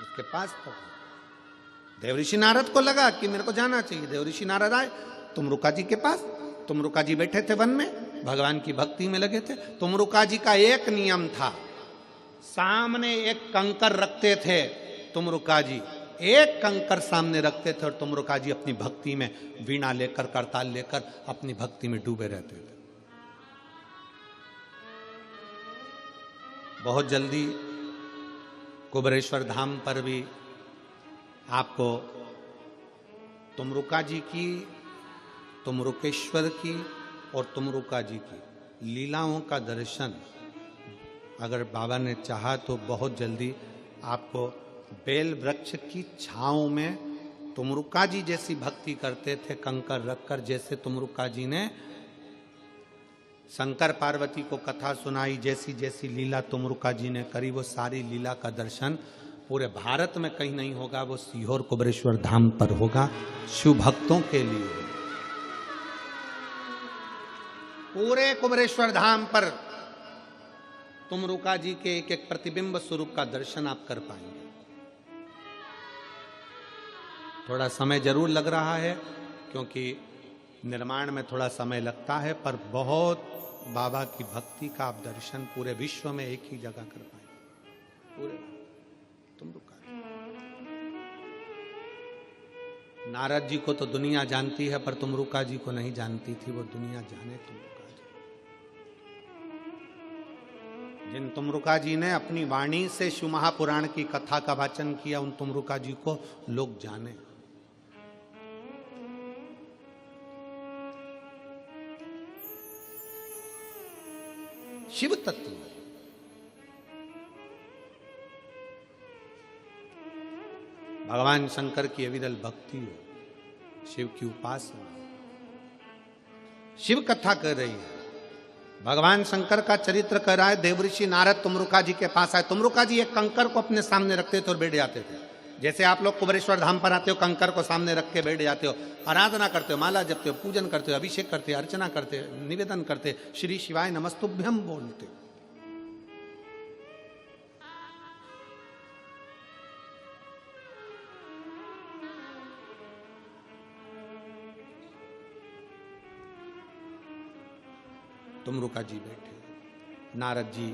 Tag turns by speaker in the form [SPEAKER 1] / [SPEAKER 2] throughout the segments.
[SPEAKER 1] उसके पास था। देवऋषि नारद को लगा कि मेरे को जाना चाहिए। देवऋषि नारद आए तुमरुका जी के पास। तुमरुका जी बैठे थे वन में, भगवान की भक्ति में लगे थे। तुमरुका जी का एक नियम था, सामने एक कंकर रखते थे। तुमरुका जी एक कंकर सामने रखते थे और तुमरुका जी अपनी भक्ति में वीणा लेकर, करताल लेकर अपनी भक्ति में डूबे रहते थे। बहुत जल्दी कुबेरेश्वर धाम पर भी आपको तुमरुका जी की, तुमरुकेश्वर की और तुमरुका जी की लीलाओं का दर्शन अगर बाबा ने चाहा तो बहुत जल्दी आपको बेल वृक्ष की छांव में तुमरुका जी जैसी भक्ति करते थे कंकर रखकर, जैसे तुमरुका जी ने शंकर पार्वती को कथा सुनाई, जैसी जैसी लीला तुमरुका जी ने करी, वो सारी लीला का दर्शन पूरे भारत में कहीं नहीं होगा, वो सीहोर कुबेरेश्वर धाम पर होगा, शिव भक्तों के लिए। पूरे कुबेरेश्वर धाम पर तुमरुका जी के एक एक प्रतिबिंब स्वरूप का दर्शन आप कर पाएंगे। थोड़ा समय जरूर लग रहा है क्योंकि निर्माण में थोड़ा समय लगता है, पर बहुत बाबा की भक्ति का आप दर्शन पूरे विश्व में एक ही जगह कर पाएंगे। पूरे तुमरुका नारद जी को तो दुनिया जानती है, पर तुमरुका जी को नहीं जानती थी, वो दुनिया जाने तुमरुका जी। जिन तुमरुका जी ने अपनी वाणी से शिव महापुराण की कथा का वाचन किया, उन तुमरुका जी को लोग जाने। शिव तत्व भगवान शंकर की अविरल भक्ति हो, शिव की उपासना, शिव कथा कर रही है, भगवान शंकर का चरित्र कर रहा है। देवऋषि नारद तुमरुका जी के पास आए। तुमरुका जी एक कंकर को अपने सामने रखते थे और बैठ जाते थे। जैसे आप लोग कुबेरेश्वर धाम पर आते हो, कंकर को सामने रख के बैठ जाते हो, आराधना करते हो, माला जपते हो, पूजन करते हो, अभिषेक करते हो, अर्चना करते हो, निवेदन करते, श्री शिवाय नमस्तुभ्यम बोलते हो। तुमरुका जी बैठे, नारद जी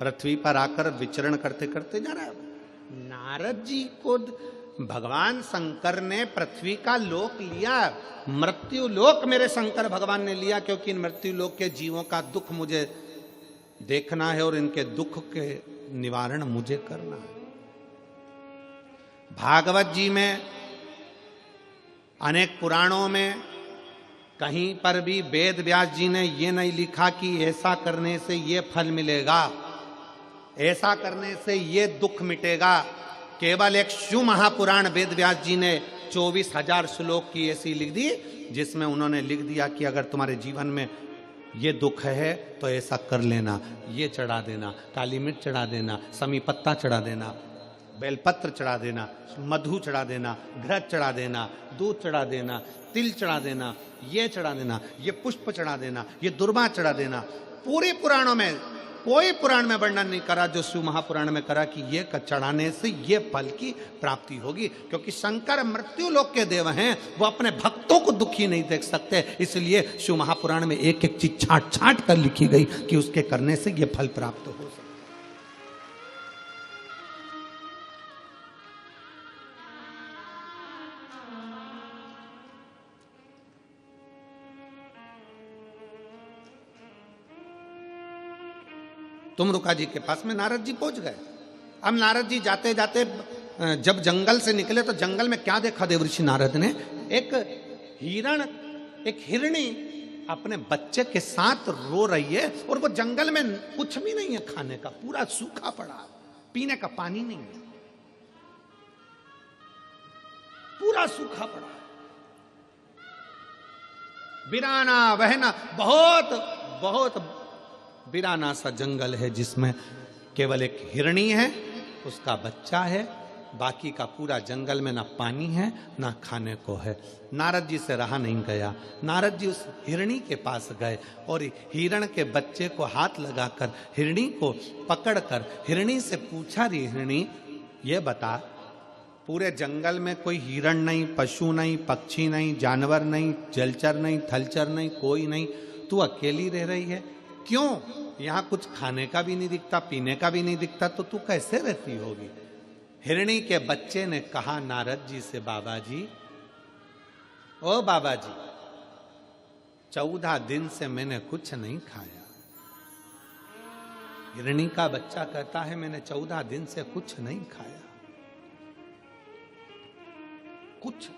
[SPEAKER 1] पृथ्वी पर आकर विचरण करते करते जा रहा है। नारद जी को भगवान शंकर ने पृथ्वी का लोक लिया, मृत्यु लोक मेरे शंकर भगवान ने लिया, क्योंकि इन मृत्यु लोक के जीवों का दुख मुझे देखना है और इनके दुख के निवारण मुझे करना है। भागवत जी में, अनेक पुराणों में कहीं पर भी वेद व्यास जी ने ये नहीं लिखा कि ऐसा करने से ये फल मिलेगा, ऐसा करने से ये दुख मिटेगा। केवल एक शिव महापुराण वेद व्यास जी ने 24,000 श्लोक की ऐसी लिख दी, जिसमें उन्होंने लिख दिया कि अगर तुम्हारे जीवन में ये दुख है तो ऐसा कर लेना, ये चढ़ा देना, काली मिर्च चढ़ा देना, समी पत्ता चढ़ा देना, बेलपत्र चढ़ा देना, मधु चढ़ा देना, घृत चढ़ा देना, दूध चढ़ा देना, तिल चढ़ा देना, ये चढ़ा देना, ये पुष्प चढ़ा देना, ये दुर्वा चढ़ा देना। पूरे पुराणों में कोई पुराण में वर्णन नहीं करा जो शिव महापुराण में करा कि ये चढ़ाने से ये फल की प्राप्ति होगी, क्योंकि शंकर मृत्यु लोक के देव हैं, वो अपने भक्तों को दुखी नहीं देख सकते। इसलिए शिव महापुराण में एक एक चीज छाट छाट कर लिखी गई कि उसके करने से ये फल प्राप्त हो सके। तुमरुका जी के पास में नारद जी पहुंच गए। अब नारद जी जाते जाते जब जंगल से निकले तो जंगल में क्या देखा देवऋषि नारद ने? एक हिरण, एक हिरणी अपने बच्चे के साथ रो रही है और वो जंगल में कुछ भी नहीं है खाने का, पूरा सूखा पड़ा, पीने का पानी नहीं है, पूरा सूखा पड़ा, बिराना बहना, बहुत बहुत बिराना सा जंगल है जिसमें केवल एक हिरणी है, उसका बच्चा है, बाकी का पूरा जंगल में ना पानी है ना खाने को है। नारद जी से रहा नहीं गया। नारद जी उस हिरणी के पास गए और हिरण के बच्चे को हाथ लगाकर हिरणी को पकड़कर हिरणी से पूछा, रे हिरणी ये बता, पूरे जंगल में कोई हिरण नहीं, पशु नहीं, पक्षी नहीं, जानवर नहीं, जलचर नहीं, थलचर नहीं, कोई नहीं, तू अकेली रह रही है, क्यों? यहां कुछ खाने का भी नहीं दिखता, पीने का भी नहीं दिखता, तो तू कैसे रहती होगी? हिरणी के बच्चे ने कहा नारद जी से, बाबा जी, ओ बाबा जी, 14 दिन से मैंने कुछ नहीं खाया। हिरणी का बच्चा कहता है, मैंने 14 दिन से कुछ नहीं खाया, कुछ।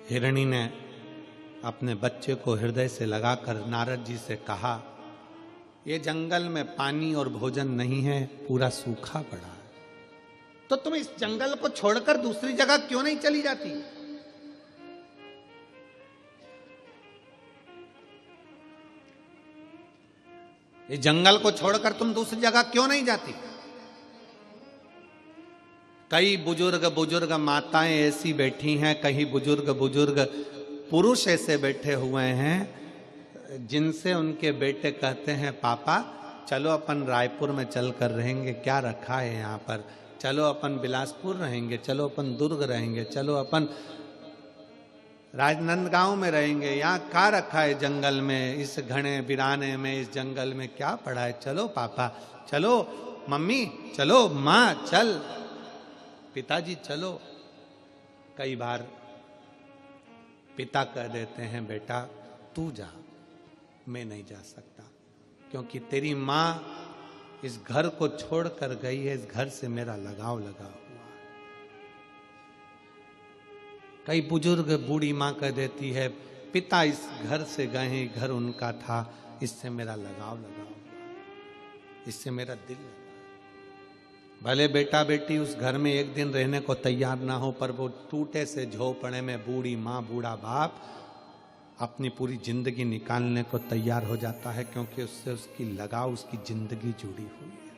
[SPEAKER 1] हिरणी ने अपने बच्चे को हृदय से लगाकर नारद जी से कहा, ये जंगल में पानी और भोजन नहीं है, पूरा सूखा पड़ा है, तो तुम इस जंगल को छोड़कर दूसरी जगह क्यों नहीं चली जाती? इस जंगल को छोड़कर तुम दूसरी जगह क्यों नहीं जाती? कई बुजुर्ग माताएं ऐसी बैठी हैं, कई बुजुर्ग पुरुष ऐसे बैठे हुए हैं जिनसे उनके बेटे कहते हैं, पापा चलो अपन रायपुर में चलकर रहेंगे, क्या रखा है यहाँ पर, चलो अपन बिलासपुर रहेंगे, चलो अपन दुर्ग रहेंगे, चलो अपन राजनांदगांव में रहेंगे, यहाँ क्या रखा है जंगल में, इस घने बिराने में, इस जंगल में क्या पड़ा है, चलो पापा, चलो मम्मी, चलो माँ, चल पिताजी चलो। कई बार पिता कह देते हैं, बेटा तू जा, मैं नहीं जा सकता, क्योंकि तेरी माँ इस घर को छोड़कर गई है, इस घर से मेरा लगाव लगा हुआ है। कई बुजुर्ग बूढ़ी माँ कह देती है, पिता इस घर से गए हैं, घर उनका था, इससे मेरा लगाव लगा हुआ, इससे मेरा दिल लगा। भले बेटा बेटी उस घर में एक दिन रहने को तैयार ना हो, पर वो टूटे से झोपड़े में बूढ़ी माँ बूढ़ा बाप अपनी पूरी जिंदगी निकालने को तैयार हो जाता है, क्योंकि उससे उसकी लगाव, उसकी जिंदगी जुड़ी हुई है।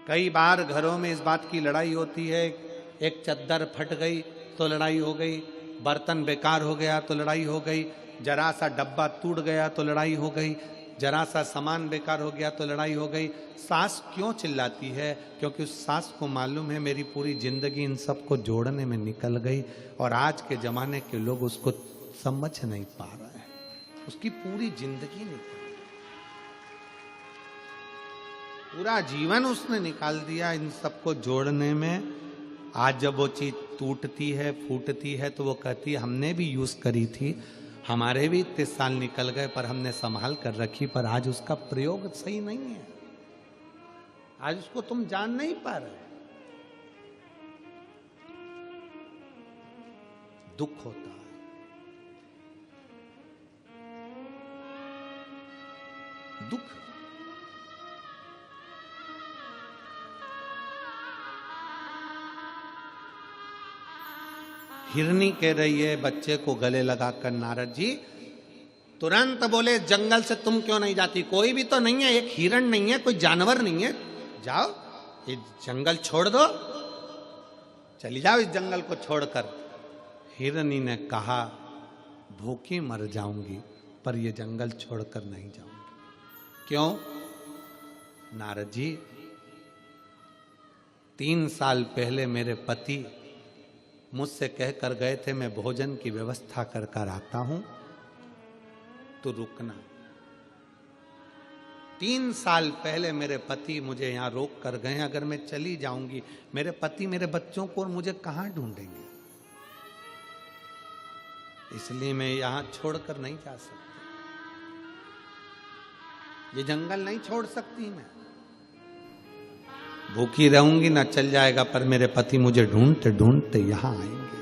[SPEAKER 1] कई बार घरों में इस बात की लड़ाई होती है, एक चद्दर फट गई तो लड़ाई हो गई, बर्तन बेकार हो गया तो लड़ाई हो गई, जरा सा डब्बा टूट गया तो लड़ाई हो गई, जरा सा सामान बेकार हो गया तो लड़ाई हो गई। सास क्यों चिल्लाती है? क्योंकि उस सास को मालूम है मेरी पूरी जिंदगी इन सबको जोड़ने में निकल गई, और आज के जमाने के लोग उसको समझ नहीं पा रहे हैं, उसकी पूरी जिंदगी निकल, पूरा जीवन उसने निकाल दिया इन सबको जोड़ने में। आज जब वो चीज टूटती है, फूटती है, तो वो कहती है हमने भी यूज करी थी, हमारे भी इतने साल निकल गए, पर हमने संभाल कर रखी, पर आज उसका प्रयोग सही नहीं है, आज उसको तुम जान नहीं पा रहे। दुख होता है, दुख। हिरनी कह रही है बच्चे को गले लगाकर, नारद जी तुरंत बोले, जंगल से तुम क्यों नहीं जाती? कोई भी तो नहीं है, एक हिरण नहीं है, कोई जानवर नहीं है, जाओ ये जंगल छोड़ दो, चली जाओ इस जंगल को छोड़कर। हिरनी ने कहा, भूखी मर जाऊंगी पर ये जंगल छोड़कर नहीं जाऊंगी। क्यों? नारद जी 3 साल पहले मेरे पति मुझसे कहकर गए थे, मैं भोजन की व्यवस्था कर कर आता हूं, तो रुकना। 3 साल पहले मेरे पति मुझे यहां रोक कर गए, अगर मैं चली जाऊंगी मेरे पति मेरे बच्चों को और मुझे कहां ढूंढेंगे, इसलिए मैं यहां छोड़कर नहीं जा सकती, ये जंगल नहीं छोड़ सकती मैं, भूखी रहूंगी ना चल जाएगा, पर मेरे पति मुझे ढूंढते ढूंढते यहां आएंगे।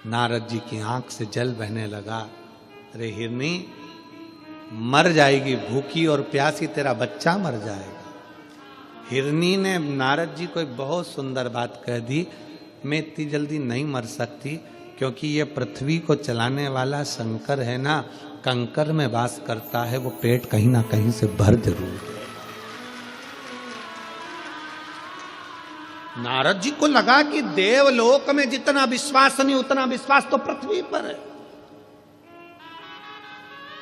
[SPEAKER 1] नारद जी की आंख से जल बहने लगा, अरे हिरनी मर जाएगी भूखी और प्यासी, तेरा बच्चा मर जाएगा। हिरनी ने नारद जी को एक बहुत सुंदर बात कह दी, मैं इतनी जल्दी नहीं मर सकती, क्योंकि ये पृथ्वी को चलाने वाला शंकर है ना, कंकर में वास करता है, वो पेट कहीं ना कहीं से भर जरूर है। नारद जी को लगा कि देवलोक में जितना विश्वास नहीं उतना विश्वास तो पृथ्वी पर है।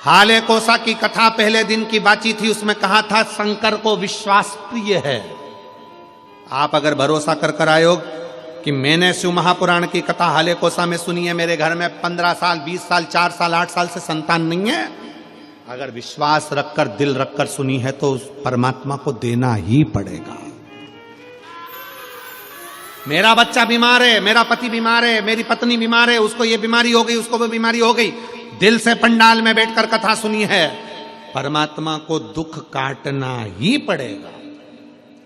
[SPEAKER 1] हाले कोसा की कथा पहले दिन की बाची थी, उसमें कहा था शंकर को विश्वास प्रिय है। आप अगर भरोसा कर आयो कि मैंने शिव महापुराण की कथा हाले कोसा में सुनी है, मेरे घर में 15 साल 20 साल 4 साल 8 साल से संतान नहीं है, अगर विश्वास रखकर दिल रखकर सुनी है तो उस परमात्मा को देना ही पड़ेगा। मेरा बच्चा बीमार है, मेरा पति बीमार है, मेरी पत्नी बीमार है, उसको ये बीमारी हो गई, उसको वो बीमारी हो गई, दिल से पंडाल में बैठकर कथा सुनी है, परमात्मा को दुख काटना ही पड़ेगा।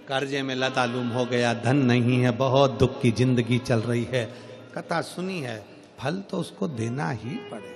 [SPEAKER 1] कर्जे में लतालूम हो गया, धन नहीं है, बहुत दुख की जिंदगी चल रही है, कथा सुनी है, फल तो उसको देना ही पड़ेगा।